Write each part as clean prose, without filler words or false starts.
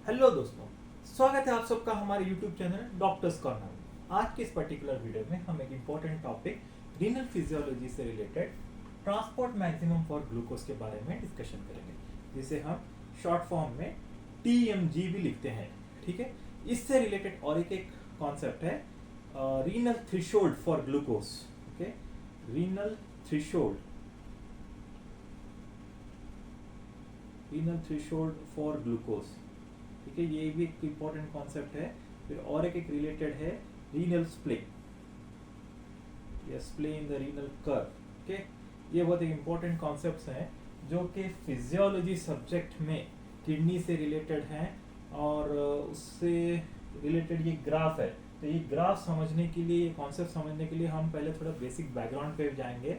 Hello दोस्तों, स्वागत है आप सबका हमारे YouTube चैनल डॉक्टर्स कॉर्नर में। आज के इस पर्टिकुलर वीडियो में हम एक इम्पोर्टेंट टॉपिक रीनल फिजियोलॉजी से related transport maximum for glucose के बारे में डिस्कशन करेंगे, जिसे हम शॉर्ट फॉर्म में TMG भी लिखते हैं। ठीक है, इससे रिलेटेड और एक कॉन्सेप्ट है renal threshold for glucose. Okay, renal threshold for glucose. ठीक है, ये भी एक इम्पोर्टेंट कॉन्सेप्ट है। फिर और एक रिलेटेड है रीनल स्प्ले या splay in the renal curve. Okay, ये बहुत एक इम्पोर्टेंट कॉन्सेप्ट्स हैं जो कि फिजियोलॉजी सब्जेक्ट में किडनी से रिलेटेड हैं और उससे रिलेटेड ये ग्राफ है। तो ये ग्राफ समझने के लिए, ये कॉन्सेप्ट समझने के लिए हम पहले थोड़ा बेसिक बैकग्राउंड पे जाएंगे,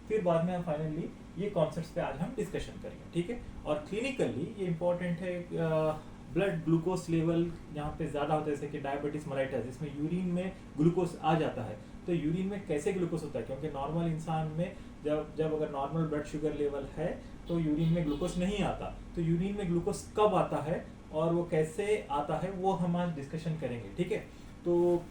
फिर बाद में हम फाइनली ये कॉन्सेप्ट्स पे आज हम डिस्कशन करेंगे। ठीक है, और क्लिनिकली ये इंपॉर्टेंट है। ब्लड ग्लूकोज लेवल यहाँ पे ज़्यादा होता है, जैसे कि डायबिटीज मेलाइटस, जिसमें यूरिन में ग्लूकोज आ जाता है। तो यूरिन में कैसे ग्लूकोज होता है, क्योंकि नॉर्मल इंसान में जब अगर नॉर्मल ब्लड शुगर लेवल है तो यूरिन में ग्लूकोज नहीं आता। तो यूरिन में ग्लूकोज कब आता है और वो कैसे आता है, वो हम आज डिस्कशन करेंगे। ठीक है, तो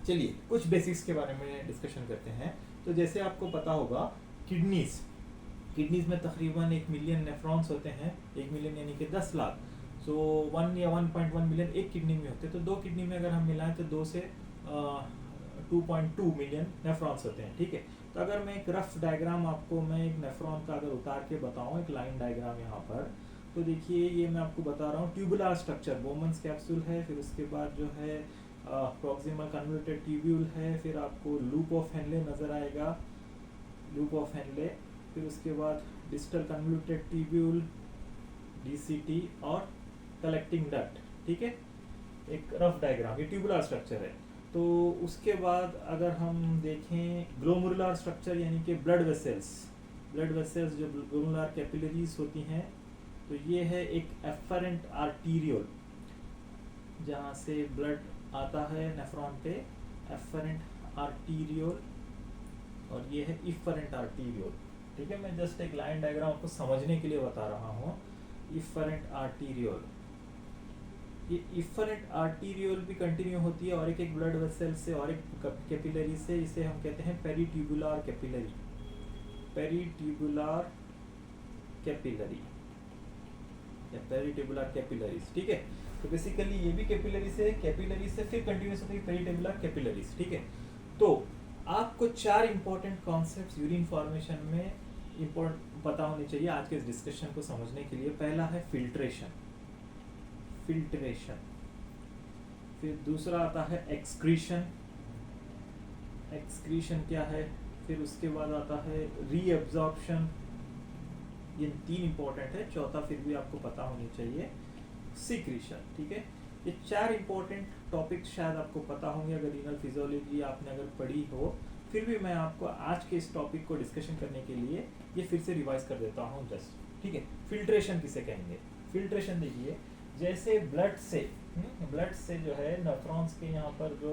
चलिए कुछ बेसिक्स के बारे में डिस्कशन करते हैं। तो जैसे आपको पता होगा, किडनीज में तकरीबन 1 मिलियन नेफ्रॉन्स होते हैं। 1 मिलियन यानी कि 10 लाख। सो 1 या 1.1 मिलियन एक किडनी में होते हैं। तो 2 किडनी में अगर हम मिलाएं तो 2 से 2.2 मिलियन नेफ्रॉन्स होते हैं। ठीक है, तो अगर मैं एक रफ डायग्राम आपको, मैं एक नेफ्रॉन का अगर उतार के बताऊं, एक लाइन डायग्राम यहाँ पर, तो देखिए ये मैं आपको बता रहा हूँ ट्यूबुलर स्ट्रक्चर, बोमन्स कैप्सूल है, फिर उसके बाद जो है प्रॉक्सिमल कन्वोल्यूटेड ट्यूब्यूल है, फिर आपको लूप ऑफ हेनले नजर आएगा, लूप ऑफ हेनले, फिर उसके बाद डिस्टल कन्वोल्यूटेड ट्यूब्यूल DCT और कलेक्टिंग डक्ट। ठीक है, एक रफ डायग्राम, ये ट्यूबुलर स्ट्रक्चर है। तो उसके बाद अगर हम देखें ग्लोमेरुलर स्ट्रक्चर, यानी कि ब्लड वेसल्स जो ग्लोमेरुलर कैपिलरीज होती हैं, तो ये है एक एफरेंट आर्टीरियोल, जहाँ से ब्लड आता है नेफ्रॉन पे, एफरेंट आर्टीरियोल, और ये है इफरेंट आर्टीरियोल। ठीक है, मैं जस्ट एक लाइन डायग्राम आपको समझने के लिए बता रहा हूँ। इफरेंट आर्टीरियोल, ये इफरेंट आर्टीरियोल भी कंटिन्यू होती है और एक ब्लड वेसल से और एक कैपिलरी से, इसे हम कहते हैं पेरिट्यूबुलर कैपिलरी, या पेरिट्यूबुलर कैपिलरीज। ठीक है, तो बेसिकली ये भी कैपिलरी से फिर कंटिन्यूस होती है पेरिट्यूबुलर कैपिलरीज। ठीक है, तो आपको 4 इंपॉर्टेंट कॉन्सेप्ट्स यूरिन फॉर्मेशन में पता होनी चाहिए आज के इस डिस्कशन को समझने के लिए। पहला है फिल्ट्रेशन, फिर दूसरा आता है एक्सक्रीशन क्या है, फिर उसके बाद आता है रीअब्जॉर्प्शन, ये 3 इंपॉर्टेंट है। चौथा फिर भी आपको पता होनी चाहिए, सीक्रीशन। ठीक है, ये 4 इंपॉर्टेंट टॉपिक शायद आपको पता होंगे अगर रीनल फिजियोलॉजी आपने अगर पढ़ी हो। फिर भी मैं आपको आज के इस टॉपिक को डिस्कशन करने के लिए ये फिर से रिवाइज कर देता हूँ जस्ट। ठीक है, फिल्ट्रेशन किसे कहेंगे? फिल्ट्रेशन देखिए, जैसे ब्लड से जो है नेफ्रॉन्स के यहाँ पर जो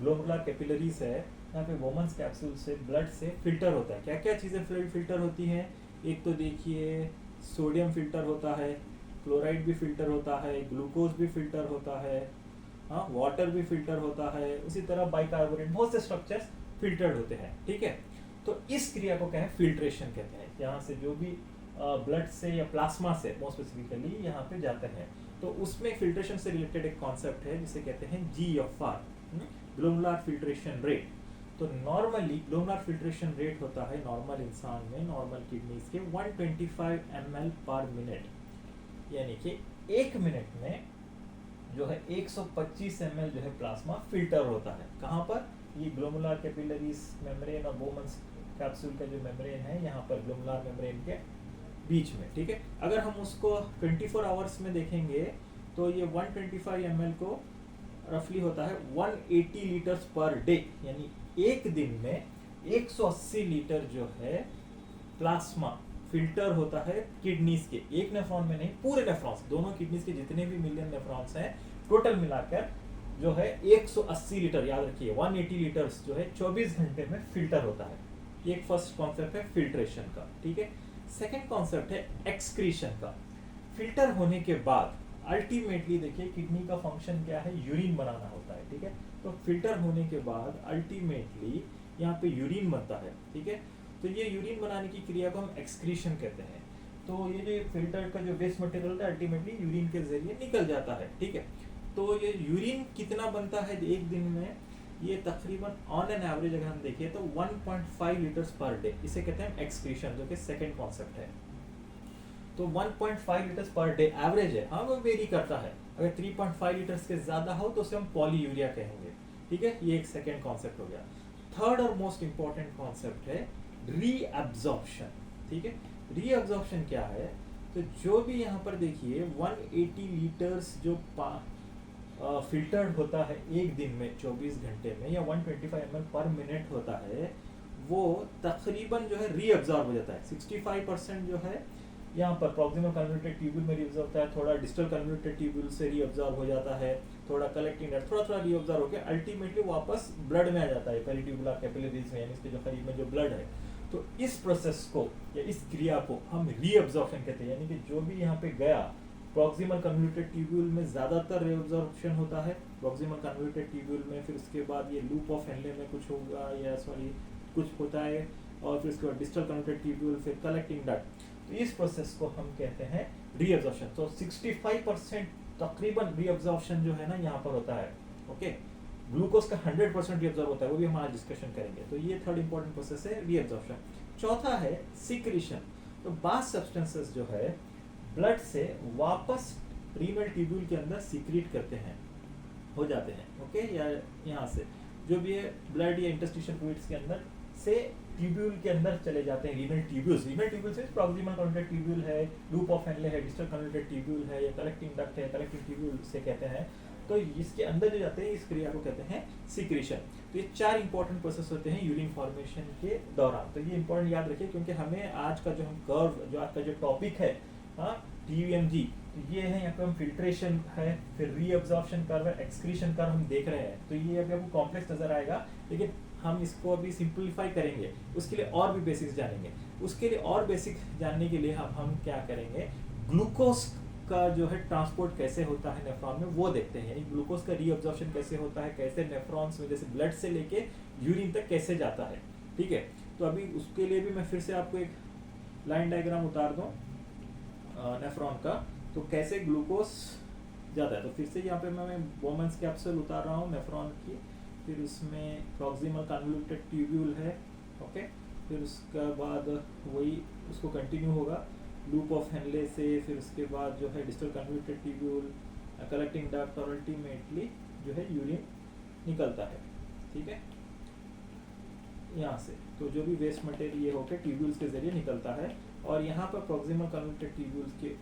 ग्लोमेरुलर कैपिलरीज है, यहाँ पे वोमन्स कैप्सूल से ब्लड से फिल्टर होता है। क्या क्या चीज़ें फिल्टर होती हैं? एक तो देखिए सोडियम फिल्टर होता है, क्लोराइड भी फिल्टर होता है, ग्लूकोज भी फिल्टर होता है, हाँ, वाटर भी फिल्टर होता है, उसी तरह बाइकार्बोनेट, बहुत से स्ट्रक्चर्स फिल्टर्ड होते हैं। ठीक है, तो इस क्रिया को क्या है? फिल्ट्रेशन कहते हैं। यहाँ से जो भी ब्लड से या प्लाज्मा से मोस्ट स्पेसिफिकली यहाँ पे जाते हैं, तो उसमें फिल्ट्रेशन से रिलेटेड एक कॉन्सेप्ट है जिसे कहते हैं GFR, ग्लोमेरुलर फिल्ट्रेशन रेट। तो नॉर्मली ग्लोमेरुलर फिल्ट्रेशन रेट होता है नॉर्मल इंसान में, नॉर्मल किडनीज के 125 ml पर मिनट, यानी कि 1 मिनट में जो है 125 ml जो है प्लाज्मा फिल्टर होता है। कहाँ पर? ये ग्लोमेरुलर कैपिलरीज मेम्ब्रेन और बोमन्स कैप्सूल का जो मेम्ब्रेन है, यहाँ पर ग्लोमेरुलर मेम्ब्रेन के बीच में। ठीक है, अगर हम उसको 24 आवर्स में देखेंगे तो ये 125 ml को रफली होता है 180 लीटर्स पर डे, यानी एक दिन में 180 लीटर जो है प्लाज्मा फिल्टर होता है किडनीज के, एक नेफ्रॉन में नहीं, पूरे नेफ्रॉन्स, दोनों किडनीज के जितने भी मिलियन नेफ्रॉन्स हैं टोटल मिलाकर जो है 180 लीटर, याद रखिए 180 लीटर्स जो है 24 घंटे में फिल्टर होता है। ये एक फर्स्ट कॉन्सेप्ट है फिल्ट्रेशन का। ठीक है, सेकेंड कॉन्सेप्ट है एक्सक्रीशन का। फिल्टर होने के बाद अल्टीमेटली देखिए किडनी का फंक्शन क्या है, यूरिन बनाना होता है, ठीक है। तो फिल्टर होने के बाद अल्टीमेटली यहाँ पे यूरिन बनता है, ठीक है। तो ये यूरिन बनाने की क्रिया को हम एक्सक्रीशन कहते हैं। तो ये जो फिल्टर का जो वेस्ट मटेरियल होता है अल्टीमेटली यूरिन के जरिए निकल जाता है, ठीक है। तो ये यूरिन कितना बनता है एक दिन में, ये तकरीबन ऑन एन एवरेज अगर हम देखें तो 1.5 लीटर्स पर डे, इसे कहते हैं एक्सक्रीशन, जो कि सेकंड कॉन्सेप्ट है। तो 1.5 लीटर्स पर डे एवरेज है, हाँ वो वेरी करता है। अगर 3.5 लीटर्स के ज्यादा हो तो उसे हम पॉलीयूरिया कहेंगे, ठीक है। ये एक सेकंड कॉन्सेप्ट हो गया। थर्ड और मोस्ट इंपॉर्टेंट कॉन्सेप्ट है रीअब्जॉर्प्शन, ठीक है। रीअब्जॉर्प्शन क्या है, तो जो भी यहाँ पर देखिए 180 लीटर्स जो फिल्टर्ड होता है एक दिन में 24 घंटे में, या 125 ml पर मिनट होता है, वो तकरीबन जो है रीअब्जॉर्ब हो जाता है। 65% जो है यहाँ पर प्रॉक्सिमल कन्वोल्यूटेड ट्यूब्यूल में रीअब्जॉर्ब होता है, थोड़ा डिस्टल कन्वोल्यूटेड ट्यूब्यूल से रीअब्जॉर्ब हो जाता है, थोड़ा कलेक्टिंग नट थोड़ा थोड़ा रीअब्जॉर्ब होकर अल्टीमेटली वापस ब्लड में आ जाता है, पेरिट्यूबुलर कैपिलरीज में, यानी इसके जो करीब में जो ब्लड है। तो इस प्रोसेस को या इस क्रिया को हम रीअब्जॉर्प्शन कहते हैं, यानी कि जो भी यहाँ पे गया प्रॉक्सिमल कन्वोल्यूटेड ट्यूब्यूल में ज्यादातर रीअब्जॉर्प्शन होता है, प्रॉक्सिमल कन्वोल्यूटेड ट्यूब्यूल में, फिर उसके बाद ये लूप ऑफ हेनले में कुछ होगा, या सॉरी कुछ होता है, और फिर उसके बाद डिस्टल कन्वोल्यूटेड ट्यूब्यूल, फिर कलेक्टिंग डक्ट। तो इस प्रोसेस को हम कहते हैं रीअब्जॉर्प्शन। तो 65% तकरीबन रीअब्जॉर्प्शन जो है ना यहाँ पर होता है, ओके। ग्लूकोज का 100% रीअब्जॉर्ब होता है, वो भी हम आज डिस्कशन करेंगे। तो ये थर्ड इंपॉर्टेंट प्रोसेस है रीअब्जॉर्प्शन। चौथा है सिक्रीशन। तो बास सब्सटेंसेस जो है ब्लड से वापस रीनल ट्यूब्यूल के अंदर सीक्रेट करते हैं, हो जाते हैं, ओके। या यहाँ से जो भी है ब्लड या इंटरस्टिशियल फ्लूइड्स के अंदर से ट्यूब्यूल के अंदर चले जाते हैं रीनल ट्यूब्यूल्स। रीनल ट्यूब्यूल से प्रॉक्सिमल कन्वोल्यूटेड ट्यूब्यूल है, लूप ऑफ हेनले है, डिस्टल कन्वोल्यूटेड ट्यूब्यूल है, या कलेक्टिंग डक्ट है, कलेक्टिंग ट्यूब्यूल से कहते हैं। तो इसके अंदर जो जाते हैं इस क्रिया को कहते हैं सिक्रीशन। तो ये 4 इंपॉर्टेंट प्रोसेस होते हैं यूरिन फॉर्मेशन के दौरान। तो ये इंपॉर्टेंट याद रखिए, क्योंकि हमें आज का जो हम कर्व, जो आज का जो टॉपिक है, हाँ TUMG, तो ये है यहाँ पे हम फिल्ट्रेशन है, फिर रीअब्जॉर्प्शन कर्व है, एक्सक्रीशन कर्व हम देख रहे हैं। तो ये अभी आपको कॉम्प्लेक्स नजर आएगा, लेकिन हम इसको अभी सिंप्लीफाई करेंगे, उसके लिए और भी बेसिक्स जानेंगे। उसके लिए और बेसिक जानने के लिए हम क्या करेंगे, ग्लूकोज का जो है ट्रांसपोर्ट कैसे होता है नेफ्रॉन में वो देखते हैं, यानी ग्लूकोज का रीअब्जॉर्प्शन कैसे होता है, कैसे नेफ्रॉन्स में जैसे ब्लड से लेके यूरिन तक कैसे जाता है, ठीक है। तो अभी उसके लिए भी मैं फिर से आपको एक लाइन डायग्राम उतार दूं नेफ्रॉन का, तो कैसे ग्लूकोज जाता है। तो फिर से यहाँ पे मैं बोमन्स कैप्सूल उतार रहा हूँ नेफ्रॉन की, फिर उसमें प्रॉक्सिमल कन्वोल्यूटेड ट्यूब्यूल है, ओके। फिर उसके बाद वही उसको कंटिन्यू होगा लूप ऑफ हेनले से, फिर उसके बाद जो है distal convoluted tubule, collecting duct, और अल्टीमेटली जो है यूरिन निकलता है, ठीक है, यहाँ से। तो जो भी वेस्ट मटेरियल ये होकर ट्यूब्यूल्स के जरिए निकलता है, और यहाँ पर प्रॉक्सिमल कन्वोल्यूटेड ट्यूब्यूल्स के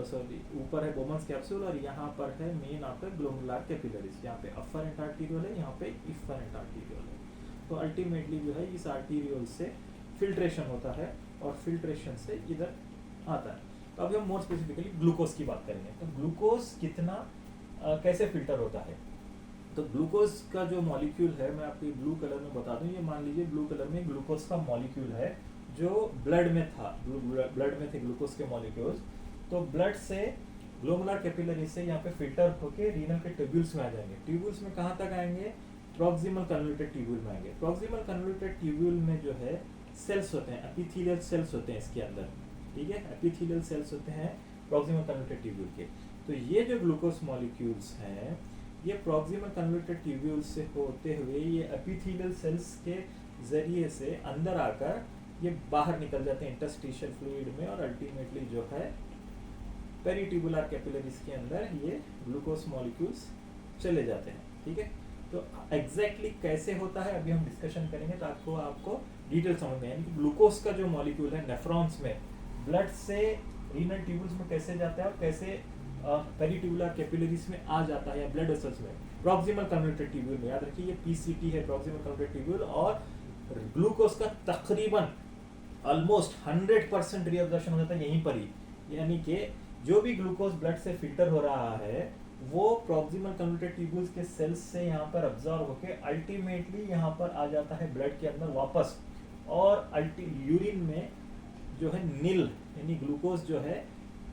सॉरी ऊपर है बोमन्स कैप्सूल, और यहाँ पर है मेन आपका ग्लोमेरुलर कैपिलरीज, यहाँ पे अफरेंट आर्टीरियल है, यहाँ पे इफरेंट आर्टीरियल है। तो अल्टीमेटली जो है इस आर्टीरियल से फिल्ट्रेशन होता है, और फिल्ट्रेशन से इधर आता है। तो अभी हम मोर स्पेसिफिकली ग्लूकोज की बात करेंगे। तो ग्लूकोज कितना कैसे फिल्टर होता है। तो ग्लूकोज का जो मॉलिक्यूल है, मैं आपको ब्लू कलर में बता दूं, ये मान लीजिए ब्लू कलर में ग्लूकोज का मॉलिक्यूल है जो ब्लड में था, ब्लड में थे ग्लूकोज के मॉलिक्यूल्स। तो ब्लड से ग्लोमेरुलर कैपिलरी से यहाँ पे फिल्टर होके रीनल के ट्यूब्यूल्स में आ जाएंगे। ट्यूब्यूल्स में कहाँ तक आएंगे, प्रॉक्सिमल कन्वोल्यूटेड ट्यूब्यूल में आएंगे। प्रॉक्सिमल कन्वोल्यूटेड ट्यूब्यूल में जो है सेल्स होते हैं, एपिथेलियल सेल्स होते हैं इसके अंदर, ठीक है, एपिथेलियल सेल्स होते हैं प्रॉक्सिमल कन्वोल्यूटेड ट्यूब्यूल के। तो ये जो ग्लूकोज मॉलिक्यूल्स हैं, ये प्रॉक्सिमल कन्वोल्यूटेड ट्यूब्यूल से होते हुए ये एपिथेलियल सेल्स के जरिए से अंदर आकर ये बाहर निकल जाते हैं इंटरस्टिशियल फ्लूइड में, और अल्टीमेटली जो है पेरिट्यूबुलर कैपिलरीज के अंदर ये ग्लूकोज मॉलिक्यूल्स चले जाते हैं, ठीक है। तो एग्जैक्टली कैसे होता है अभी हम डिस्कशन करेंगे, तो आपको डिटेल समझ में आएगी। ग्लूकोज का जो मॉलिक्यूल है नेफ्रॉन्स में ब्लड से रीनल ट्यूब्यूल्स में कैसे जाता है, और कैसे पेरिट्यूबुलर कैपिलरीज में आ जाता है, या ब्लड वेसल्स में प्रॉक्सिमल कन्वोल्यूटेड ट्यूब्यूल में। याद रखिए ये PCT है, प्रॉक्सिमल कन्वोल्यूटेड ट्यूब्यूल, और ग्लूकोज का तकरीबन ऑलमोस्ट 100% रीअब्जॉर्प्शन हो जाता है यहीं पर ही, यानी कि जो भी ग्लूकोज ब्लड से फिल्टर हो रहा है वो प्रॉक्सिमल कन्वोल्यूटेड ट्यूब्यूल्स के सेल्स से यहाँ पर अब्जॉर्ब होके अल्टीमेटली यहाँ पर आ जाता है ब्लड के अंदर वापस, और यूरिन में जो है नील यानी ग्लूकोज जो है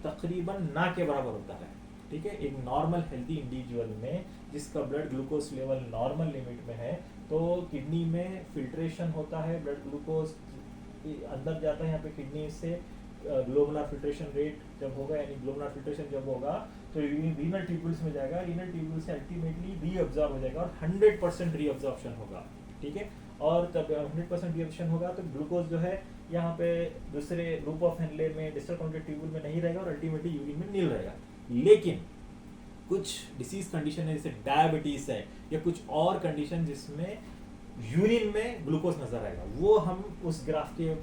तकरीबन ना के बराबर होता है, ठीक है। एक नॉर्मल हेल्दी इंडिविजुअल में जिसका blood glucose level normal limit में है, तो किडनी में फिल्ट्रेशन होता है, ब्लड ग्लूकोज अंदर जाता है यहाँ पे किडनी से, ग्लोमेरुलर फिल्ट्रेशन रेट जब होगा, यानी ग्लोमेरुलर फिल्ट्रेशन जब होगा तो रीनल ट्यूब्यूल्स में जाएगा, रीनल ट्यूब्यूल से अल्टीमेटली रीअब्जॉर्ब हो जाएगा और 100% रीअब्जॉर्प्शन होगा, ठीक है। और तब 100% रीअब्जॉर्प्शन होगा तो ग्लूकोज जो है यहाँ पे दूसरे ग्रुप ऑफ हेनले में डिस्टल काउंटेड ट्यूब्यूल में नहीं रहेगा और अल्टीमेटली यूरिन में नील रहेगा। लेकिन कुछ डिसीज कंडीशन है जैसे डायबिटीज है या कुछ और कंडीशन जिसमें यूरिन में ग्लूकोज नजर आएगा, वो हम उस ग्राफ के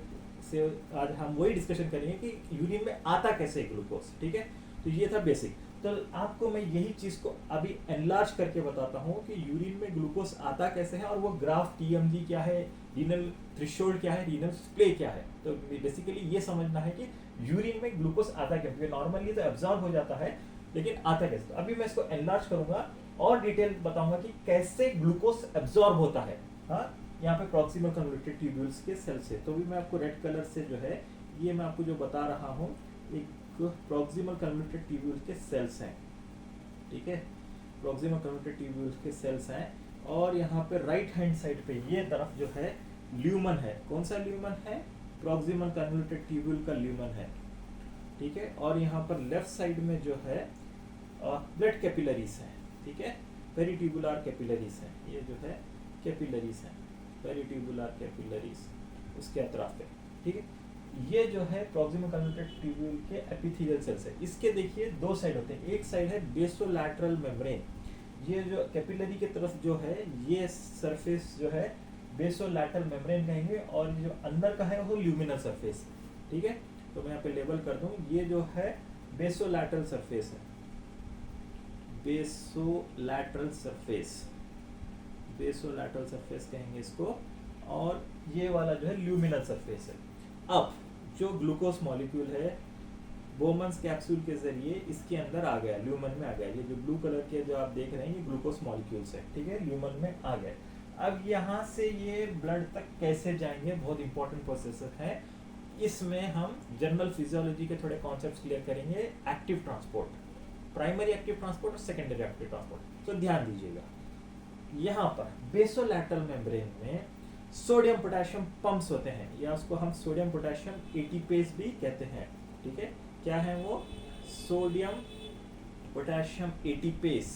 से आज हम वही डिस्कशन करेंगे कि यूरिन में आता कैसे ग्लूकोज, ठीक है। तो ये था बेसिक। तो आपको मैं यही चीज को अभी एनलार्ज करके बताता हूँ कि यूरिन में ग्लूकोज आता कैसे है और वो ग्राफ टीएमजी क्या है, रीनल थ्रेशोल्ड क्या है, रीनल स्प्ले क्या है। तो बेसिकली ये समझना है कि यूरिन में ग्लूकोज आता क्या, क्योंकि नॉर्मली तो एब्जॉर्ब हो जाता है लेकिन आता कैसे। तो अभी मैं इसको एनलार्ज करूंगा और डिटेल बताऊंगा कि कैसे ग्लूकोज एब्जॉर्ब होता है। हाँ, यहाँ पे प्रॉक्सिमल कन्वोल्यूटेड ट्यूब्यूल्स के सेल से, तो भी मैं आपको रेड कलर से जो है ये मैं आपको जो बता रहा हूँ एक प्रॉक्सिमल कन्वोल्यूटेड ट्यूब्यूल के सेल्स हैं, ठीक है। प्रॉक्सिमल कन्वोल्यूटेड ट्यूब्यूल के सेल्स हैं और यहाँ पे राइट हैंड साइड पे ये तरफ जो है ल्यूमन है। कौन सा ल्यूमन है? प्रॉक्सिमल कन्वोल्यूटेड ट्यूब्यूल का ल्यूमन है, ठीक है। और यहाँ पर लेफ्ट साइड में जो है ब्लड कैपिलरीज है, ठीक है। पेरिट्यूबुलर कैपिलरीज है, ये जो है कैपिलरीज है, पेरिट्यूबुलर कैपिलरीज उसके अतराफ पे, ठीक है। ये जो है प्रॉक्सिमल कन्वोल्यूटेड ट्यूब्यूल के एपिथेलियल सेल्स है। इसके देखिए दो साइड होते हैं, एक साइड है बेसोलैटरल मेम्ब्रेन, ये जो कैपिलरी के तरफ जो है ये सरफेस जो है बेसोलैटरल मेम्ब्रेन कहेंगे और जो अंदर का है वो ल्यूमिनल सरफेस, ठीक है। तो मैं यहाँ पे लेबल कर दूं, ये जो है बेसोलैटरल सरफेस है, बेसोलैटरल सरफेस, बेसोलैटरल सरफेस कहेंगे इसको, और ये वाला जो है ल्यूमिनल सरफेस है। अब जो ग्लूकोज मॉलिक्यूल है बोमन्स कैप्सूल के जरिए इसके अंदर आ गया, ल्यूमन में आ गया। ये जो ब्लू कलर के जो आप देख रहे हैं ये ग्लूकोज मॉलिक्यूल्स है, ठीक है, ल्यूमन में आ गए। अब यहाँ से ये ब्लड तक कैसे जाएंगे, बहुत इंपॉर्टेंट प्रोसेस है। इसमें हम जनरल फिजियोलॉजी के थोड़े कॉन्सेप्ट्स क्लियर करेंगे। Active transport, primary active transport और सेकेंडरी एक्टिव ट्रांसपोर्ट। तो ध्यान दीजिएगा, यहाँ पर बेसोलैटरल मेम्ब्रेन में सोडियम पोटेशियम पंप्स होते हैं, या उसको हम सोडियम पोटेशियम एटीपेज भी कहते हैं, ठीक है। क्या है वो? सोडियम पोटेशियम एटीपेज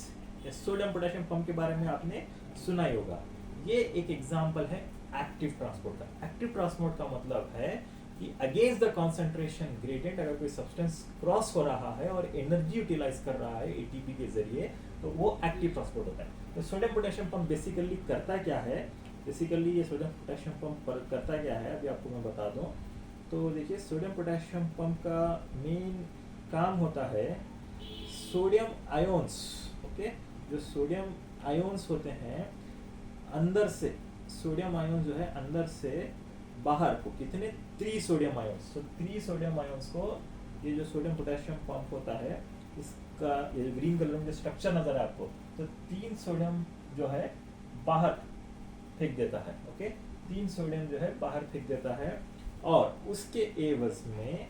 या सोडियम पोटेशियम पंप के बारे में आपने सुना ही होगा। ये एक एग्जांपल है एक्टिव ट्रांसपोर्ट का। एक्टिव ट्रांसपोर्ट का मतलब है कि अगेंस्ट द कंसंट्रेशन ग्रेडियंट अगर कोई सब्सटेंस क्रॉस हो रहा है और एनर्जी यूटिलाइज कर रहा है एटीपी के जरिए, तो वो एक्टिव ट्रांसपोर्ट होता है। तो सोडियम पोटेशियम पंप बेसिकली करता क्या है, बेसिकली ये सोडियम पोटेशियम पंप करता क्या है अभी आपको मैं बता दूं। तो देखिए, सोडियम पोटेशियम पंप का मेन काम होता है सोडियम आयोन्स, ओके, जो सोडियम आयोन्स होते हैं अंदर से, सोडियम आयोन जो है अंदर से बाहर को, कितने 3 सोडियम आयोन्स, तो 3 सोडियम आयोन्स को ये जो सोडियम पोटेशियम पंप होता है इसका ये ग्रीन कलर में जो स्ट्रक्चर नजर है आपको, तो 3 सोडियम जो है बाहर फेंक देता है, ओके, 3 सोडियम जो है बाहर फेंक देता है और उसके एवज में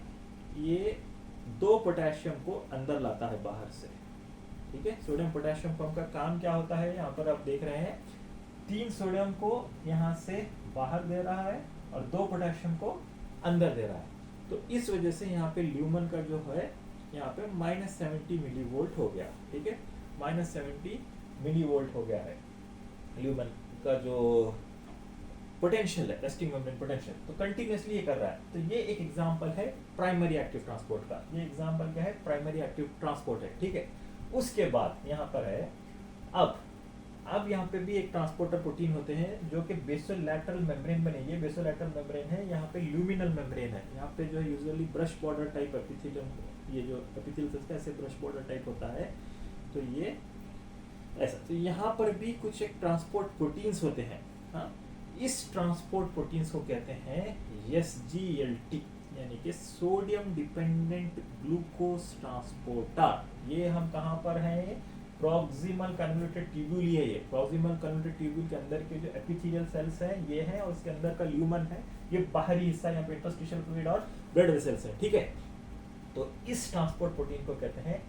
ये 2 पोटेशियम को अंदर लाता है बाहर से, ठीक है। सोडियम पोटेशियम पंप का काम क्या होता है, यहाँ पर आप देख रहे हैं 3 सोडियम को यहाँ से बाहर दे रहा है और 2 पोटेशियम को अंदर दे रहा है। तो इस वजह से यहाँ पे ल्यूमन का जो है यहाँ पे -70 मिलीवोल्ट हो गया, ठीक है, -70 मिलीवोल्ट हो गया है ल्यूमन का जो पोटेंशियल है, रेस्टिंग मेम्ब्रेन पोटेंशियल, तो कंटिन्यूअसली ये कर रहा है। तो ये एक एग्जांपल है प्राइमरी एक्टिव ट्रांसपोर्ट का। ये एग्जांपल क्या है? प्राइमरी एक्टिव ट्रांसपोर्ट है, ठीक है। उसके बाद यहाँ पर है अब यहाँ पे भी एक ट्रांसपोर्टर प्रोटीन होते हैं जो कि बेसोलैटरल मेम्ब्रेन बने। ये बेसोलैटरल मेम्ब्रेन है, यहाँ पे ल्यूमिनल मेम्ब्रेन है। यहाँ पे जो है usually brush border type epithelium, ये जो एपिथेलियल सेल्स का ऐसे ब्रश बॉर्डर टाइप होता है, तो ये ऐसा। तो यहाँ पर भी कुछ एक ट्रांसपोर्ट प्रोटीन्स होते हैं। हाँ, इस ट्रांसपोर्ट प्रोटीन्स को कहते हैं SGLT, यानी कि सोडियम डिपेंडेंट ग्लूकोज ट्रांसपोर्टर। ये हम कहाँ पर हैं? प्रॉक्सिमल कन्वोल्यूटेड ट्यूब्यूल ही है। ये प्रॉक्सिमल कन्वोल्यूटेड ट्यूब्यूल के अंदर के जो एपिथेलियल सेल्स हैं ये हैं, और उसके अंदर का ल्यूमन है, ये बाहरी हिस्सा, यहाँ पे इंटरस्टिशियल फ्लूइड और ब्लड वेसल्स है, ठीक है। तो इस ट्रांसपोर्ट प्रोटीन को कहते हैं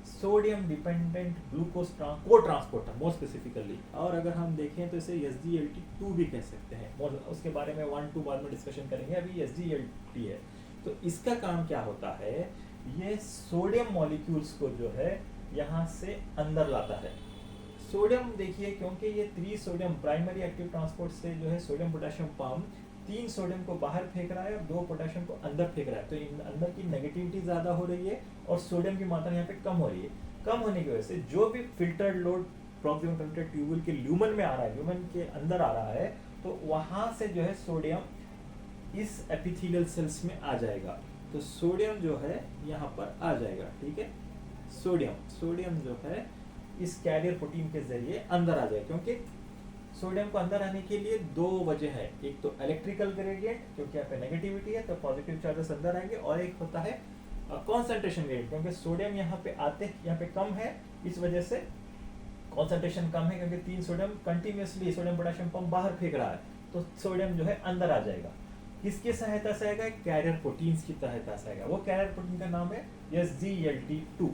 सोडियम डिपेंडेंट ग्लूकोज को ट्रांसपोर्टर मोर स्पेसिफिकली, और अगर हम देखें तो इसे SGLT2 भी कह सकते हैं। उसके बारे में 1-2 बाद में डिस्कशन करेंगे, अभी SGLT है। तो इसका काम क्या होता है, ये सोडियम मॉलिक्यूल्स को जो है यहाँ से अंदर लाता है। सोडियम देखिए, क्योंकि ये 3 सोडियम प्राइमरी एक्टिव ट्रांसपोर्ट से जो है सोडियम पोटेशियम पंप 3 सोडियम को बाहर फेंक रहा है और 2 पोटेशियम को अंदर फेंक रहा है, तो इन अंदर की नेगेटिविटी ज़्यादा हो रही है और सोडियम की मात्रा यहाँ पे कम हो रही है। कम होने की वजह से जो भी filtered load proximal conductor tubule के ल्यूमन में आ रहा है, ल्यूमन के अंदर आ रहा है, तो वहाँ से जो है सोडियम इस एपिथेलियल सेल्स में आ जाएगा। तो सोडियम जो है यहाँ पर आ जाएगा, ठीक है। सोडियम जो है इस कैरियर प्रोटीन के जरिए अंदर आ जाए, क्योंकि सोडियम को अंदर आने के लिए 2 वजह है। एक तो इलेक्ट्रिकल ग्रेडियंट, क्योंकि यहाँ पे नेगेटिविटी है तो पॉजिटिव चार्जेस अंदर आएंगे, और एक होता है कॉन्सेंट्रेशन ग्रेडियंट, क्योंकि सोडियम यहाँ पे यहाँ पे कम है, इस वजह से कॉन्सेंट्रेशन कम है, क्योंकि 3 sodium continuously sodium potassium pump बाहर फेंक रहा है, तो सोडियम जो है अंदर आ जाएगा। किसकी सहायता से आएगा, कैरियर प्रोटीन्स की सहायता से आएगा। वो कैरियर प्रोटीन का नाम है SGLT2,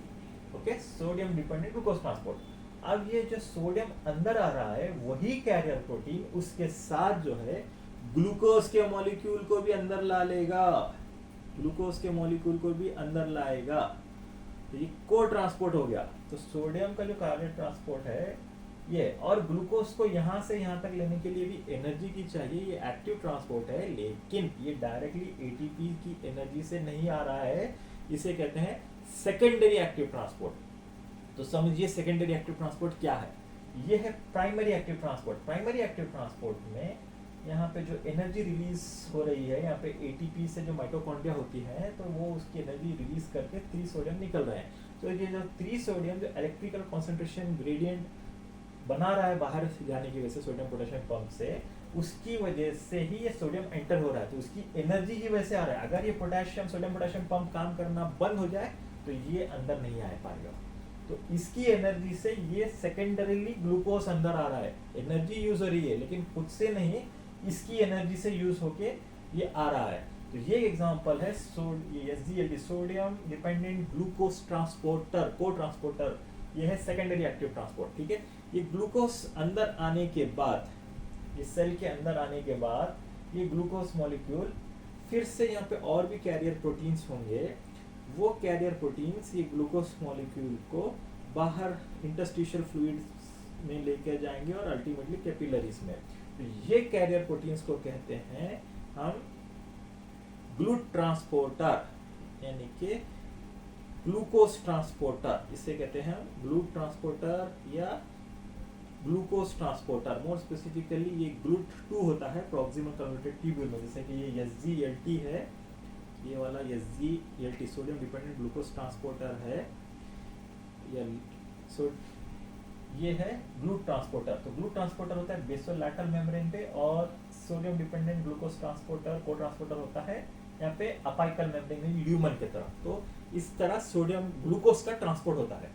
okay, sodium dependent glucose transport. अब ये जो सोडियम अंदर आ रहा है वही कैरियर प्रोटीन उसके साथ जो है ग्लूकोज के मॉलिक्यूल को भी अंदर ला लेगा, ग्लूकोज के मॉलिक्यूल को भी अंदर लाएगा, तो ये को ट्रांसपोर्ट हो गया। तो सोडियम का जो कैरियर ट्रांसपोर्ट है ये, और ग्लूकोज को यहाँ से यहाँ तक लेने के लिए भी एनर्जी की चाहिए, ये एक्टिव ट्रांसपोर्ट है, लेकिन ये डायरेक्टली ATP की एनर्जी से नहीं आ रहा है, इसे कहते हैं सेकेंडरी एक्टिव ट्रांसपोर्ट। तो समझिए सेकेंडरी एक्टिव ट्रांसपोर्ट क्या है, ये है primary active transport. Primary active transport में यहाँ पे जो एनर्जी रिलीज हो रही है, यहाँ पे ATP से जो माइटोकॉन्ड्रिया होती है, तो वो उसकी एनर्जी रिलीज करके 3 सोडियम निकल रहे हैं। तो ये जो 3 सोडियम जो इलेक्ट्रिकल कॉन्सेंट्रेशन ग्रेडियंट बना रहा है बाहर जाने की वजह से सोडियम पोटेशियम पंप से, उसकी वजह से ही ये सोडियम एंटर हो रहा है, तो उसकी एनर्जी की वजह से आ रहा है। अगर ये सोडियम पोटेशियम पंप काम करना बंद हो जाए तो ये अंदर नहीं आ पाएगा, तो इसकी एनर्जी से ये सेकेंडरीली ग्लूकोज अंदर आ रहा है, एनर्जी यूज हो रही है लेकिन खुद से नहीं, इसकी एनर्जी से यूज होके ये आ रहा है। तो ये एग्जांपल है SGLT, sodium dependent glucose transporter, को ट्रांसपोर्टर, ये है सेकेंडरी एक्टिव ट्रांसपोर्ट, ठीक है। ये ग्लूकोज अंदर आने के बाद, ये सेल के अंदर आने के बाद ये ग्लूकोज मॉलिक्यूल फिर से यहाँ पे और भी कैरियर प्रोटीन्स होंगे, वो कैरियर प्रोटीन्स ये ग्लूकोज मॉलिक्यूल को बाहर इंटरस्टिशियल फ्लूइड्स में लेकर जाएंगे और अल्टीमेटली कैपिलरीज में। तो ये कैरियर प्रोटीन्स को कहते हैं हम ग्लूट ट्रांसपोर्टर, यानी कि ग्लूकोज ट्रांसपोर्टर, इसे कहते हैं ग्लूट ट्रांसपोर्टर या ग्लूकोज ट्रांसपोर्टर। मोर स्पेसिफिकली ये GLUT2 होता है प्रॉक्सिमल कन्वर्टेड ट्यूब्यूल में, जैसे कि ये SGLT है, ये वाला SGLT sodium dependent glucose transporter है, ये है ग्लूट ट्रांसपोर्टर। तो ग्लूट ट्रांसपोर्टर होता है बेसोलैटरल मेम्ब्रेन पे, और सोडियम डिपेंडेंट ग्लूकोज ट्रांसपोर्टर को ट्रांसपोर्टर होता है यहाँ पे अपाइकल मेम्ब्रेन में ल्यूमन की तरफ। तो इस तरह सोडियम ग्लूकोज का ट्रांसपोर्ट होता है।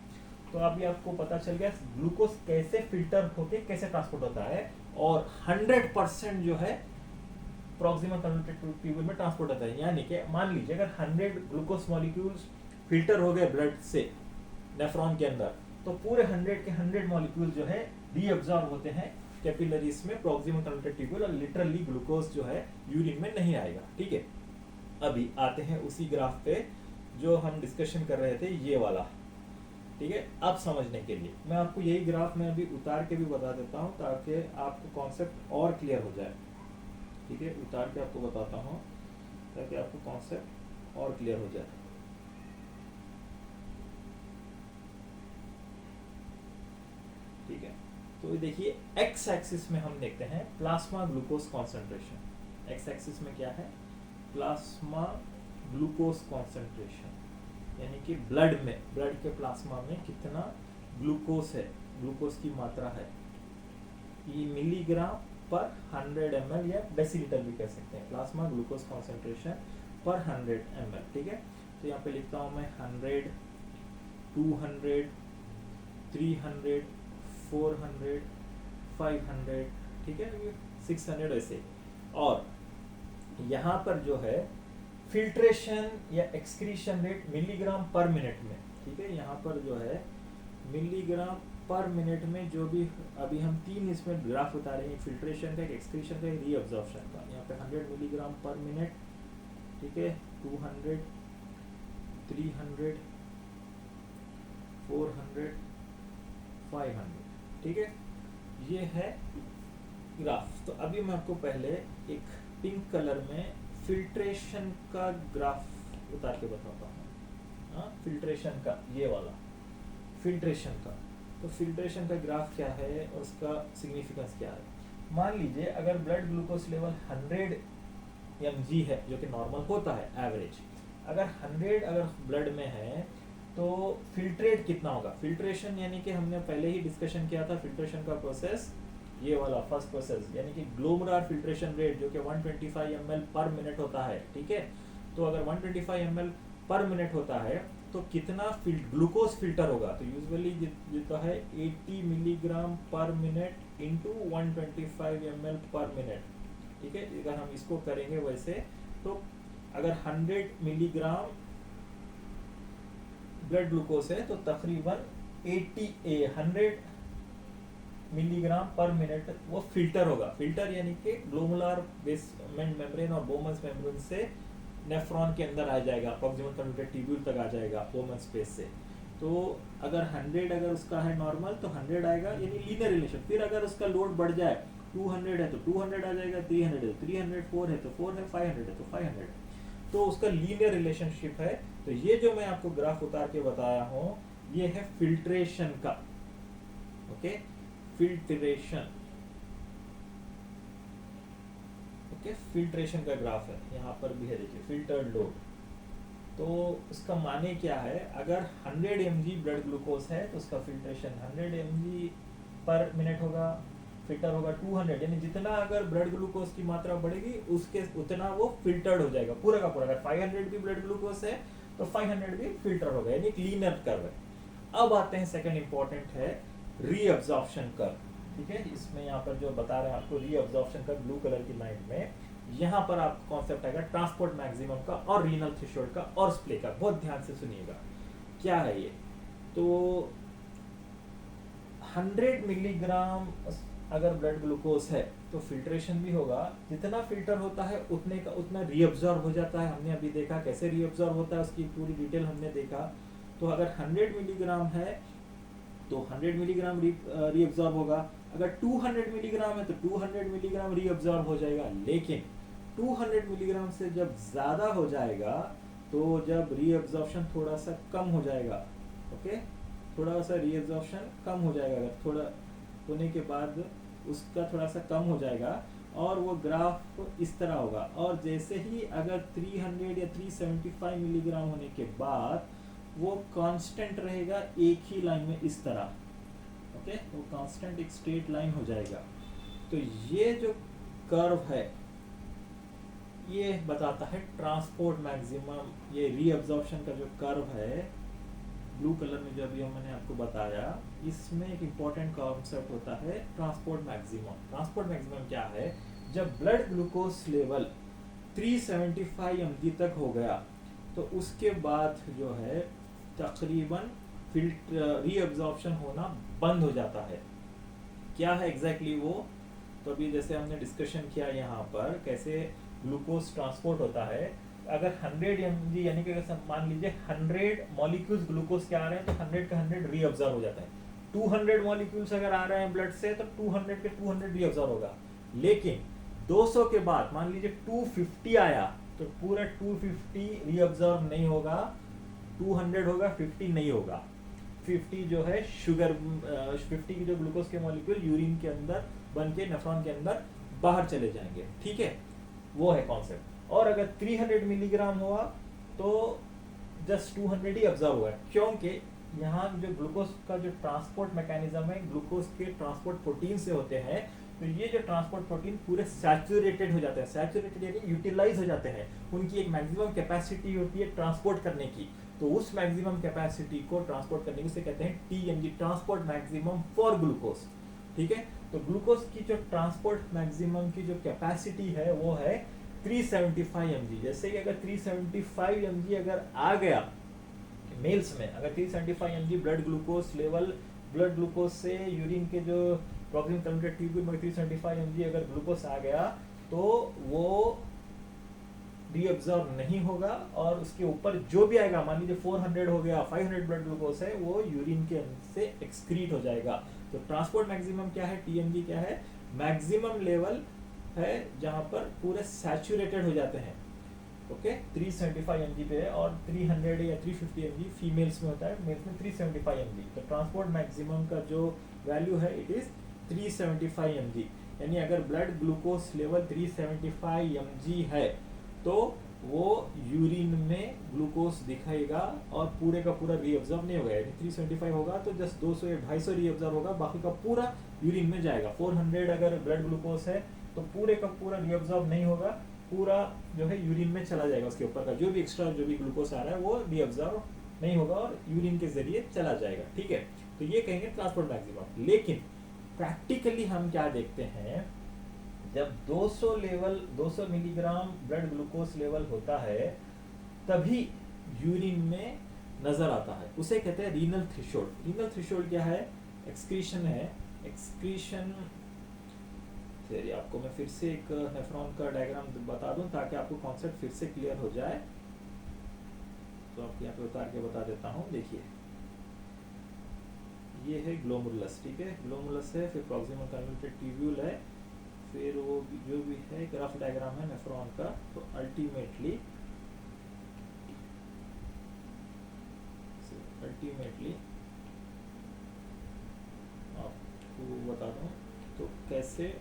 तो अभी आपको पता चल गया ग्लूकोज कैसे फिल्टर होके कैसे ट्रांसपोर्ट होता है, और 100% जो है प्रॉक्सिमल कन्वर्टेड ट्यूब्यूल में ट्रांसपोर्ट होता है। यानी कि मान लीजिए अगर 100 ग्लूकोज मॉलिक्यूल्स फिल्टर हो गए ब्लड से नेफ्रॉन के अंदर, तो पूरे 100 के 100 मॉलिक्यूल जो है रीअब्सॉर्ब होते हैं कैपिलरीज में प्रॉक्सिमल कन्वर्टेड ट्यूब्यूल, और लिटरली ग्लूकोज जो है यूरिन में नहीं आएगा, ठीक है। अभी आते हैं उसी ग्राफ पे जो हम डिस्कशन कर रहे थे, ये वाला, ठीक है। अब समझने के लिए मैं आपको यही ग्राफ में अभी उतार के भी बता देता हूँ ताकि आपको कॉन्सेप्ट और क्लियर हो जाए, ठीक है। उतार के आपको बताता हूँ ताकि आपको कॉन्सेप्ट और क्लियर हो जाए। ठीक है, तो देखिए एक्स एक्सिस में हम देखते हैं plasma glucose concentration. X axis में क्या है, प्लाज्मा ग्लूकोज कॉन्सेंट्रेशन, यानी कि ब्लड में, ब्लड के प्लाज्मा में कितना ग्लूकोज है, ग्लूकोज की मात्रा है, ये मिलीग्राम पर 100 ml या डेसीलीटर भी कह सकते हैं, प्लाज्मा ग्लूकोज कॉन्सेंट्रेशन पर 100 ml, ठीक है। तो यहाँ पे लिखता हूँ मैं 100, 200, 300, 400, 500, ठीक है, 600 ऐसे। और यहाँ पर जो है फिल्ट्रेशन या एक्सक्रीशन रेट मिलीग्राम पर मिनट में, ठीक है। यहाँ पर जो है मिलीग्राम पर मिनट में जो भी, अभी हम 3 इसमें ग्राफ बता रहे हैं, फिल्ट्रेशन का, एक एक्सक्रीशन का, एक रीअब्जॉर्प्शन का। यहाँ पे 100 मिलीग्राम पर मिनट, ठीक है, 200, 300, 400, 500, ठीक है, ये है ग्राफ। तो अभी मैं आपको पहले एक पिंक कलर में फिल्ट्रेशन का ग्राफ उतार के बताता हूँ। फिल्ट्रेशन का, ये वाला फिल्ट्रेशन का। तो फिल्ट्रेशन का ग्राफ क्या है और उसका सिग्निफिकेंस क्या है। मान लीजिए अगर ब्लड ग्लूकोज लेवल 100 mg है, जो कि नॉर्मल होता है एवरेज, अगर 100 अगर ब्लड में है तो फिल्ट्रेट कितना होगा। फिल्ट्रेशन यानी कि हमने पहले ही डिस्कशन किया था फिल्ट्रेशन का प्रोसेस, ये वाला फर्स्ट प्रोसेस, यानी कि ग्लोमेरुलर फिल्ट्रेशन रेट जो कि 125 ml पर मिनट होता है, ठीक है। तो अगर 125 ml पर मिनट होता है तो कितना ग्लूकोज फिल्टर होगा। तो यूजुअली जितना है 80 मिलीग्राम पर मिनट इंटू 125 ml पर मिनट, ठीक है। अगर हम इसको करेंगे वैसे, तो अगर 100 मिलीग्राम ब्लड ग्लूकोज है तो तकरीबन 100 मिलीग्राम पर मिनट वो फिल्टर होगा। फिल्टर यानी कि ग्लोमेरुलर बेसमेंट मेम्ब्रेन और बोमन्स मेम्ब्रेन से नेफ्रॉन के अंदर आ जाएगा, प्रॉक्सिमल कन्वर्टेड ट्यूब्यूल तक आ जाएगा बोमन स्पेस से। तो अगर 100 अगर उसका है नॉर्मल तो 100 आएगा, यानी लीनियर रिलेशन। फिर अगर उसका लोड बढ़ जाए, 200 है तो 200 आ जाएगा, 300 है तो 300, 4 है तो 4 है, 500 है तो 500, तो उसका लीनियर रिलेशनशिप है। तो ये जो मैं आपको ग्राफ उतार के बताया हूँ ये है फिल्ट्रेशन का, ओके, फिल्ट्रेशन, ओके, फिल्ट्रेशन का ग्राफ है। यहाँ पर भी है, देखिए फिल्टर्ड लोड। तो उसका माने क्या है, अगर 100 mg ब्लड ग्लूकोज है तो उसका फिल्ट्रेशन 100 mg पर मिनट होगा, फिल्टर होगा 200, यानी जितना अगर ब्लड ग्लूकोज की मात्रा बढ़ेगी उसके उतना वो फिल्टर्ड हो जाएगा पूरा का पूरा। अगर 500 भी ब्लड ग्लूकोज है तो 500 भी फिल्टर होगा, यानी लीनियर कर्व है। अब आते हैं सेकंड इंपॉर्टेंट है रीअब्जॉर्प्शन कर्व, ठीक है। इसमें यहाँ पर जो बता रहे हैं आपको रीअब्जॉर्प्शन कर्व ब्लू कलर की लाइन में, यहाँ पर आपको कॉन्सेप्ट आएगा ट्रांसपोर्ट मैक्सिमम का और रीनल थ्रेशोल्ड का और स्प्ले का। बहुत ध्यान से सुनिएगा क्या है ये। तो 100 मिलीग्राम अगर ब्लड ग्लूकोज है तो फिल्ट्रेशन भी होगा, जितना फिल्टर होता है उतने का उतना रीअब्जॉर्ब हो जाता है। हमने अभी देखा कैसे रीअब्जॉर्ब होता है, उसकी पूरी डिटेल हमने देखा। तो अगर 100 मिलीग्राम है तो 100 मिलीग्राम रीअब्जॉर्ब होगा, अगर 200 मिलीग्राम है तो 200 मिलीग्राम रीअब्जॉर्ब हो जाएगा। लेकिन 200 मिलीग्राम से जब ज़्यादा हो जाएगा तो जब रीअब्जॉर्प्शन थोड़ा सा कम हो जाएगा, ओके, थोड़ा सा रीअब्जॉर्प्शन कम हो जाएगा, अगर थोड़ा होने के बाद उसका थोड़ा सा कम हो जाएगा और वो ग्राफ इस तरह होगा। और जैसे ही अगर 300 या 375 मिलीग्राम होने के बाद वो कांस्टेंट रहेगा एक ही लाइन में इस तरह, ओके, वो कांस्टेंट एक स्ट्रेट लाइन हो जाएगा। तो ये जो कर्व है ये बताता है ट्रांसपोर्ट मैक्सिमम। ये रीअब्जॉर्प्शन का जो कर्व है ब्लू कलर में जो अभी मैंने आपको बताया, इसमें एक इम्पॉर्टेंट कॉन्सेप्ट होता है ट्रांसपोर्ट मैक्सिमम। ट्रांसपोर्ट मैक्सिमम क्या है, जब ब्लड ग्लूकोज लेवल 375 mg तक हो गया तो उसके बाद जो है तकरीबन रीअब्जॉर्प्शन होना बंद हो जाता है। क्या है एग्जैक्टली वो, तो अभी जैसे हमने डिस्कशन किया यहाँ पर कैसे ग्लूकोज ट्रांसपोर्ट होता है। अगर 100 mg यानी कि अगर मान लीजिए 100 मॉलिक्यूल्स ग्लूकोज के आ रहे हैं तो 100 का 100 रीअब्जॉर्ब हो जाता है। 200 मॉलिक्यूल्स अगर आ रहे हैं ब्लड से तो 200 के 200 रीअब्जॉर्ब होगा। लेकिन 200 के बाद मान लीजिए 250 आया तो पूरा 250 रीअब्जॉर्ब नहीं होगा, 200 होगा, 50 नहीं होगा। 50 जो है शुगर, 50 की जो ग्लूकोज के मॉलिक्यूल यूरिन के अंदर बन के नेफ्रॉन के अंदर बाहर चले जाएंगे, ठीक है, वो है कॉन्सेप्ट। और अगर 300 मिलीग्राम हुआ तो जस्ट 200 ही ऑब्जर्व हुआ है, क्योंकि यहाँ जो ग्लूकोज का जो ट्रांसपोर्ट मैकेनिज्म है ग्लूकोज के ट्रांसपोर्ट प्रोटीन से होते हैं। तो ये जो ट्रांसपोर्ट प्रोटीन पूरे सैचुरेटेड हो जाते हैं, सैचुरेटेड यानी यूटिलाइज हो जाते हैं, उनकी एक मैक्सिमम कैपेसिटी होती है ट्रांसपोर्ट करने की। तो उस मैक्सिमम कैपेसिटी को ट्रांसपोर्ट करने की से कहते हैं TMG, transport maximum for glucose, ठीक है। तो ग्लूकोज की जो ट्रांसपोर्ट मैक्सिमम की जो कैपेसिटी है वो है 375 mg। जैसे कि अगर 375 mg अगर आ गया मेल्स में अगर 375 mg blood glucose level, blood glucose से यूरिन के जो प्रॉक्सिमल कन्वर्टेड ट्यूब्यूल में 375 mg अगर ग्लूकोज आ गया तो वो रीअब्जॉर्ब नहीं होगा, और उसके ऊपर जो भी आएगा, मान लीजिए 400 हो गया, 500 ब्लड ग्लूकोज है, वो यूरिन के से एक्सक्रीट हो जाएगा। तो ट्रांसपोर्ट मैक्सिमम क्या है, टीएमजी क्या है, मैक्सिमम लेवल है जहां पर पूरे सैचुरेटेड हो जाते हैं। ओके 375 mg पे है, और 300 या 350 mg फीमेल्स में होता है, मेल्स में 375 mg। तो ट्रांसपोर्ट मैक्सिमम का जो वैल्यू है इट इज 375 mg। यानी अगर ब्लड ग्लूकोज लेवल 375 mg है तो वो यूरिन में ग्लूकोज दिखाएगा और पूरे का पूरा रीअब्जॉर्ब नहीं होगा। यानी 375 होगा तो जस्ट 200 या 250 रीअब्जॉर्ब होगा, बाकी का पूरा यूरिन में जाएगा। 400 अगर ब्लड ग्लूकोज है तो पूरे का पूरा रीअब्जॉर्ब नहीं होगा, पूरा जो है यूरिन में चला जाएगा। उसके ऊपर का जो भी एक्स्ट्रा जो भी ग्लूकोज आ रहा है वो रीअब्जॉर्ब नहीं होगा और यूरिन के जरिए चला जाएगा। ठीक है, तो ये कहेंगे ट्रांसपोर्ट मैक्सिमम। लेकिन प्रैक्टिकली हम क्या देखते हैं, जब 200 मिलीग्राम ब्लड ग्लूकोज लेवल होता है तभी यूरिन में नजर आता है, उसे कहते हैं रीनल थ्रेशोल्ड। रीनल थ्रेशोल्ड क्या है, एक्सक्रीशन है। एक्सक्रीशन चलिए आपको मैं फिर से एक नेफ्रॉन का डायग्राम बता दूं ताकि आपको कॉन्सेप्ट फिर से क्लियर हो जाए। तो आपको यहाँ पे उतार के बता देता हूँ। देखिए ये है ग्लोमुलस, ठीक है, ग्लोमुलस है, फिर प्रॉक्सिमल कन्वोल्यूटेड ट्यूब्यूल है, फिर वो जो भी है एक रफ डायग्राम है नेफ्रॉन का। तो अल्टीमेटली आपको बता दूं तो कैसे,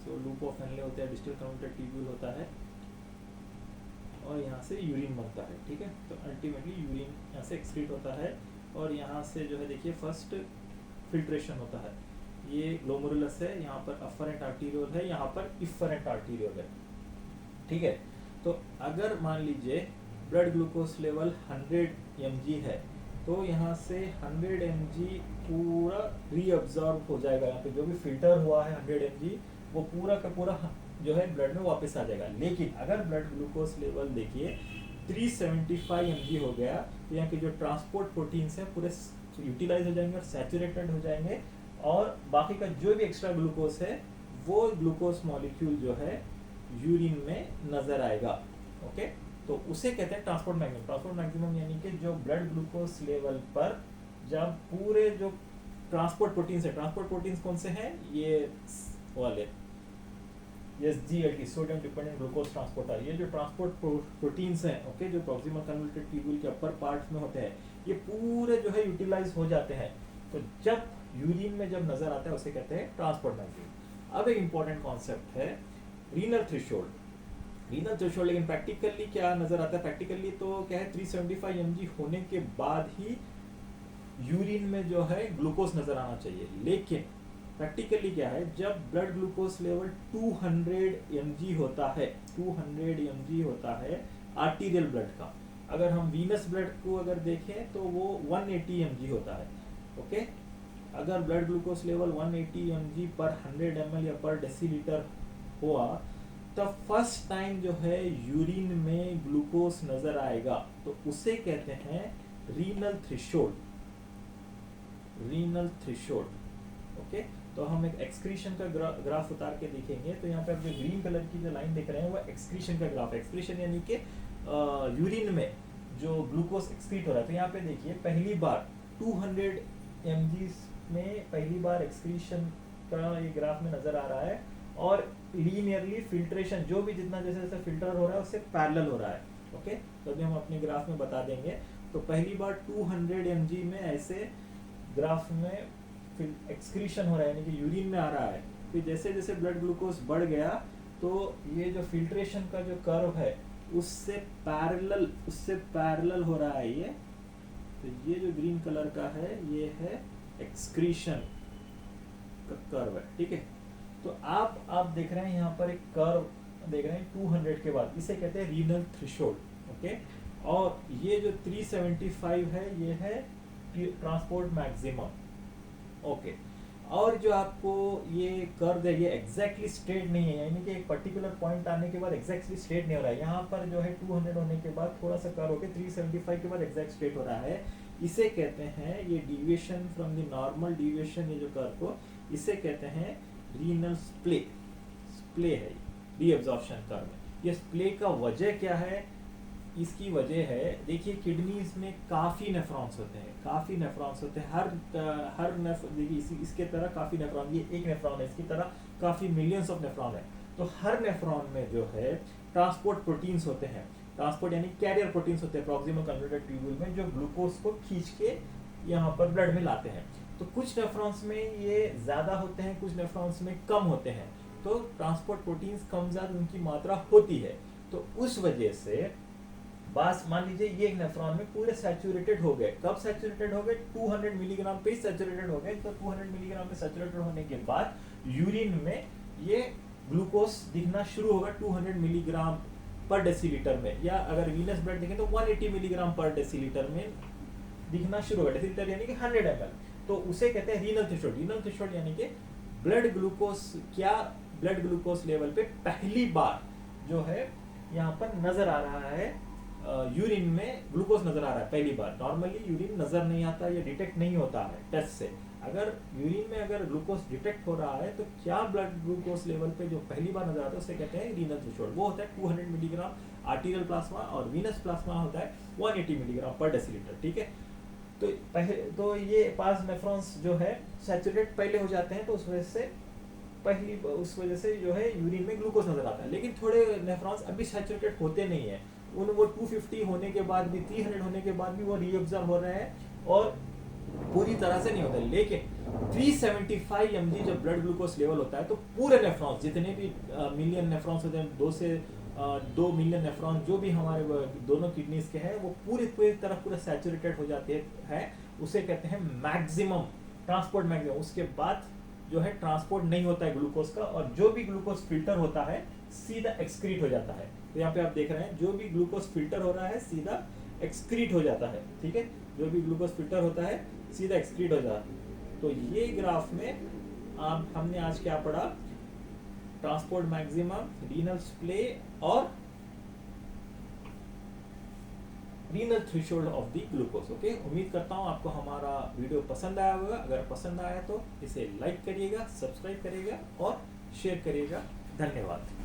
लूप ऑफ हेनले होता है, डिस्टल कन्वोल्यूटेड ट्यूब्यूल होता है और यहाँ से यूरिन बनता है। ठीक है, तो अल्टीमेटली यूरिन यहाँ से एक्सक्रीट होता है और यहाँ से जो है देखिए फर्स्ट फिल्ट्रेशन होता है। ये ग्लोमेरुलस है, यहाँ पर अफरेंट आर्टीरियोल है, यहाँ पर इफरेंट आर्टीरियोल है। ठीक है, तो अगर मान लीजिए ब्लड ग्लूकोज लेवल 100 mg है तो यहाँ से 100 mg पूरा रीअब्जॉर्ब हो जाएगा। यहाँ पे जो भी फिल्टर हुआ है 100 mg वो पूरा का पूरा जो है ब्लड में वापस आ जाएगा। लेकिन अगर ब्लड ग्लूकोज लेवल देखिए 375 mg हो गया तो यहाँ के जो ट्रांसपोर्ट प्रोटीन्स हैं पूरे यूटिलाइज हो जाएंगे और सैचुरेटेड हो जाएंगे, और बाकी का जो भी एक्स्ट्रा ग्लूकोज है वो ग्लूकोज मॉलिक्यूल जो है यूरिन में नजर आएगा। ओके, तो उसे कहते हैं ट्रांसपोर्ट मैक्सिमम। ट्रांसपोर्ट मैक्सिमम यानी कि जो ब्लड ग्लूकोज लेवल पर जब पूरे जो ट्रांसपोर्ट प्रोटीन्स है, ट्रांसपोर्ट प्रोटीन्स कौन से हैं, ये वाले SGLT sodium dependent glucose transporter, ये जो ट्रांसपोर्ट प्रोटीन्स हैं, ओके, जो प्रॉक्सिमल कन्वोल्यूटेड ट्यूब्यूल के अपर पार्ट में होते हैं, ये पूरे जो है यूटिलाइज हो जाते हैं। तो जब यूरिन में जब नजर आता है उसे कहते हैं ट्रांसपोर्ट मैक्सिमम। अब एक इंपॉर्टेंट कॉन्सेप्ट है रीनल थ्रेशोल्ड। रीनल थ्रेशोल्ड लेकिन प्रैक्टिकली क्या नजर आता है, प्रैक्टिकली तो क्या है 375 mg होने के बाद ही यूरिन में जो है ग्लूकोज नजर आना चाहिए। लेकिन प्रैक्टिकली क्या है, जब ब्लड ग्लूकोज लेवल 200 mg होता है, 200 mg होता है आर्टीरियल ब्लड का, अगर हम वीनस ब्लड को अगर देखें तो वो 180 mg होता है। ओके, अगर ब्लड ग्लूकोज लेवल 180 mg पर 100 ml या पर डेसीलीटर हुआ तब फर्स्ट टाइम जो है यूरिन में ग्लूकोज नजर आएगा, तो उसे कहते हैं renal threshold. Renal threshold. Okay, तो हम एक एक्सक्रीशन का ग्राफ उतार के देखेंगे। तो यहाँ पे आप जो ग्रीन कलर की जो लाइन देख रहे हैं वो एक्सक्रीशन का ग्राफ है। एक्सक्रीशन यानी कि यूरिन में जो ग्लूकोज एक्सक्रीट हो रहा है। तो यहाँ पे देखिए पहली बार 200 mg में पहली बार एक्सक्रीशन का ये ग्राफ में नजर आ रहा है, और लीनियरली फिल्ट्रेशन जो भी जितना जैसे जैसे फिल्टर हो रहा है उससे पैरेलल हो रहा है। ओके, तो अभी हम अपने ग्राफ में बता देंगे। तो पहली बार 200 mg में ऐसे ग्राफ में फिर एक्सक्रीशन हो रहा है, यानी कि यूरिन में आ रहा है। फिर जैसे जैसे ब्लड ग्लूकोज बढ़ गया तो ये जो फिल्ट्रेशन का जो कर्व है उससे पैरेलल हो रहा है ये। तो ये जो ग्रीन कलर का है ये है एक्सक्रीशन का कर्व है। ठीक है, तो आप देख रहे हैं यहाँ पर एक कर्व देख रहे हैं 200 के बाद, इसे कहते हैं रीनल थ्रेशोल्ड। ओके, और ये जो 375 है ये है ट्रांसपोर्ट मैक्सिमम। ओके, और जो आपको ये कर्व है ये एग्जैक्टली स्ट्रेट नहीं है, यानी कि एक पर्टिकुलर पॉइंट आने के बाद एग्जैक्टली स्ट्रेट नहीं हो रहा है। यहाँ पर जो है 200 होने के बाद थोड़ा सा कर्व होकर 375 के बाद एग्जैक्ट स्ट्रेट हो रहा है। इसे कहते हैं, ये deviation from the normal deviation, ये जो कर्व को इसे कहते हैं रीनल स्प्ले। स्प्ले है रीअब्जॉर्प्शन कर्व। ये स्प्ले का वजह क्या है? इसकी वजह है, देखिए किडनीज में काफ़ी नेफ्रॉन्स होते हैं, काफ़ी नेफ्रॉन्स होते हैं। हर देखिए इसके तरह काफ़ी नेफ्रॉन, ये एक नेफ्रॉन है, इसकी तरह काफ़ी मिलियंस ऑफ नेफ्रॉन है। तो हर नेफ्रॉन में जो है ट्रांसपोर्ट प्रोटीन्स होते हैं, ट्रांसपोर्ट यानी कैरियर प्रोटीन्स होते हैं प्रॉक्सिमल कन्वर्टर ट्यूब्यूल में, जो ग्लूकोज को खींच के यहाँ पर ब्लड में लाते हैं। तो कुछ नेफ्रॉन्स में ये ज़्यादा होते हैं, कुछ नेफ्रॉन्स में कम होते हैं। तो ट्रांसपोर्ट प्रोटीन्स कम ज़्यादा उनकी मात्रा होती है। तो उस वजह से बस मान लीजिए ये एक नेफ्रॉन में पूरे सैचुरेटेड हो गए। कब सैचुरेटेड हो गए? 200 मिलीग्राम पे ही सैचुरेटेड हो गए। तो 200 मिलीग्राम पे सैचुरेटेड होने के बाद यूरिन में ये ग्लूकोज दिखना शुरू होगा 200 मिलीग्राम पर डेसीलीटर में, या अगर वीनस ब्लड देखें तो 180 मिलीग्राम पर डेसीलीटर में दिखना शुरू होगा। डेसीलीटर यानी कि 100 ml। तो उसे कहते हैं रीनल थ्रेशोल्ड। रीनल थ्रेशोल्ड यानी कि ब्लड ग्लूकोज, क्या ब्लड ग्लूकोज लेवल पे पहली बार जो है यहाँ पर नजर आ रहा है, यूरिन में ग्लूकोज नजर आ रहा है पहली बार। नॉर्मली यूरिन नजर नहीं आता या डिटेक्ट नहीं होता है टेस्ट से। अगर यूरिन में अगर ग्लूकोज डिटेक्ट हो रहा है तो क्या ब्लड ग्लूकोज लेवल पे जो पहली बार नजर आता है उसे कहते हैं रीनल थ्रेशोल्ड। वो होता है 200 मिलीग्राम आर्टीरियल प्लाज्मा, और वीनस प्लाज्मा होता है 180 मिलीग्राम पर डेसीलीटर। ठीक है, तो ये पास नेफ्रॉन्स जो है सैचुरेट पहले हो जाते हैं, तो उस वजह से जो है यूरिन में ग्लूकोज नजर आता है। लेकिन थोड़े नेफ्रॉन्स अभी सैचुरेटेड होते नहीं है, वो 250 होने के बाद भी, 300 होने के बाद भी वो रीअब्जॉर्ब हो रहे हैं और पूरी तरह से नहीं होता। लेकिन 375 mg जब ब्लड ग्लूकोज लेवल होता है तो पूरे नेफ्रॉन्स, जितने भी मिलियन नेफ्रॉन्स होते हैं, 2 मिलियन नेफ्रॉन जो भी हमारे दोनों किडनीज के हैं, वो पूरी तरह पूरा सैचुरेटेड हो जाते हैं। उसे कहते हैं मैक्सिमम ट्रांसपोर्ट मैक्सिमम। उसके बाद जो है ट्रांसपोर्ट नहीं होता है ग्लूकोज का, और जो भी ग्लूकोज फिल्टर होता है सीधा एक्सक्रीट हो जाता है। तो यहाँ पे आप देख रहे हैं जो भी ग्लूकोज फिल्टर हो रहा है सीधा एक्सक्रीट हो जाता है। ठीक है, जो भी ग्लूकोज फिल्टर होता है सीधा एक्सक्रीट हो जाता है। तो ये ग्राफ में हमने आज क्या पढ़ा? ट्रांसपोर्ट मैक्सिमम, रीनल स्प्ले और renal threshold of the glucose. Okay, उम्मीद करता हूँ आपको हमारा वीडियो पसंद आया होगा। अगर पसंद आया तो इसे लाइक करिएगा, सब्सक्राइब करिएगा और शेयर करिएगा। धन्यवाद।